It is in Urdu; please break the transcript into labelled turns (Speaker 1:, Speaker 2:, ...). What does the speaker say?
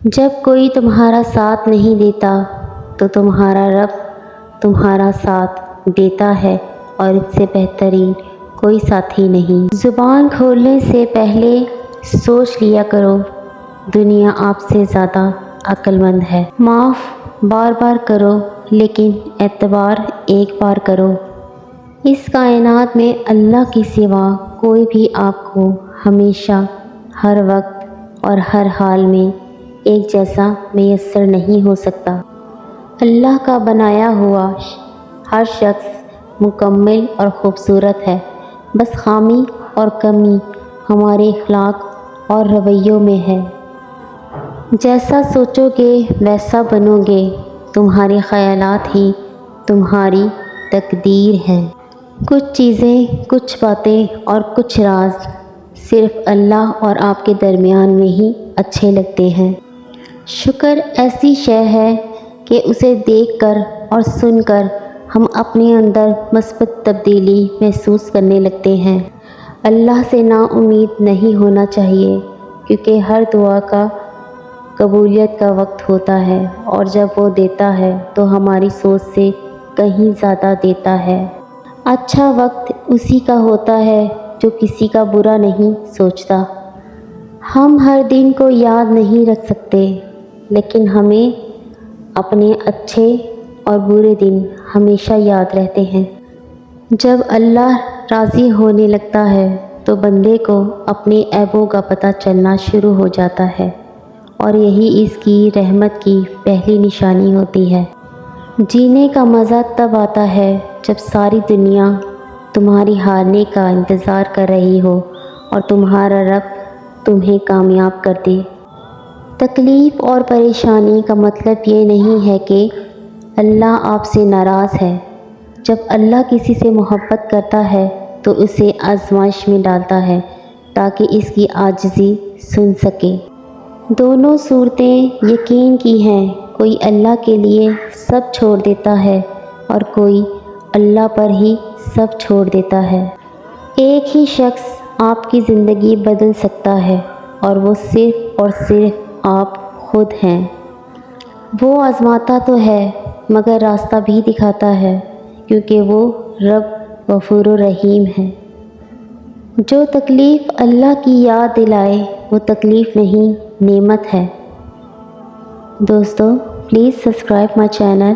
Speaker 1: جب کوئی تمہارا ساتھ نہیں دیتا تو تمہارا رب تمہارا ساتھ دیتا ہے، اور اس سے بہترین کوئی ساتھی نہیں۔ زبان کھولنے سے پہلے سوچ لیا کرو، دنیا آپ سے زیادہ عقل مند ہے۔ معاف بار بار کرو لیکن اعتبار ایک بار کرو۔ اس کائنات میں اللہ کے سوا کوئی بھی آپ کو ہمیشہ، ہر وقت اور ہر حال میں ایک جیسا میسر نہیں ہو سکتا۔ اللہ کا بنایا ہوا ہر شخص مکمل اور خوبصورت ہے، بس خامی اور کمی ہمارے اخلاق اور رویوں میں ہے۔ جیسا سوچو گے ویسا بنو گے، تمہارے خیالات ہی تمہاری تقدیر ہیں۔ کچھ چیزیں، کچھ باتیں اور کچھ راز صرف اللہ اور آپ کے درمیان میں ہی اچھے لگتے ہیں۔ شکر ایسی شے ہے کہ اسے دیکھ کر اور سن کر ہم اپنے اندر مثبت تبدیلی محسوس کرنے لگتے ہیں۔ اللہ سے نا امید نہیں ہونا چاہیے، کیونکہ ہر دعا کا قبولیت کا وقت ہوتا ہے، اور جب وہ دیتا ہے تو ہماری سوچ سے کہیں زیادہ دیتا ہے۔ اچھا وقت اسی کا ہوتا ہے جو کسی کا برا نہیں سوچتا۔ ہم ہر دن کو یاد نہیں رکھ سکتے، لیکن ہمیں اپنے اچھے اور برے دن ہمیشہ یاد رہتے ہیں۔ جب اللہ راضی ہونے لگتا ہے تو بندے کو اپنے عیبوں کا پتہ چلنا شروع ہو جاتا ہے، اور یہی اس کی رحمت کی پہلی نشانی ہوتی ہے۔ جینے کا مزہ تب آتا ہے جب ساری دنیا تمہاری ہارنے کا انتظار کر رہی ہو اور تمہارا رب تمہیں کامیاب کر دے۔ تکلیف اور پریشانی کا مطلب یہ نہیں ہے کہ اللہ آپ سے ناراض ہے۔ جب اللہ کسی سے محبت کرتا ہے تو اسے آزمائش میں ڈالتا ہے تاکہ اس کی عاجزی سن سکے۔ دونوں صورتیں یقین کی ہیں، کوئی اللہ کے لیے سب چھوڑ دیتا ہے اور کوئی اللہ پر ہی سب چھوڑ دیتا ہے۔ ایک ہی شخص آپ کی زندگی بدل سکتا ہے، اور وہ صرف اور صرف آپ خود ہیں۔ وہ آزماتا تو ہے مگر راستہ بھی دکھاتا ہے، کیونکہ وہ رب غفور الرحیم ہے۔ جو تکلیف اللہ کی یاد دلائے وہ تکلیف نہیں، نعمت ہے۔ دوستو، پلیز سبسکرائب مائی چینل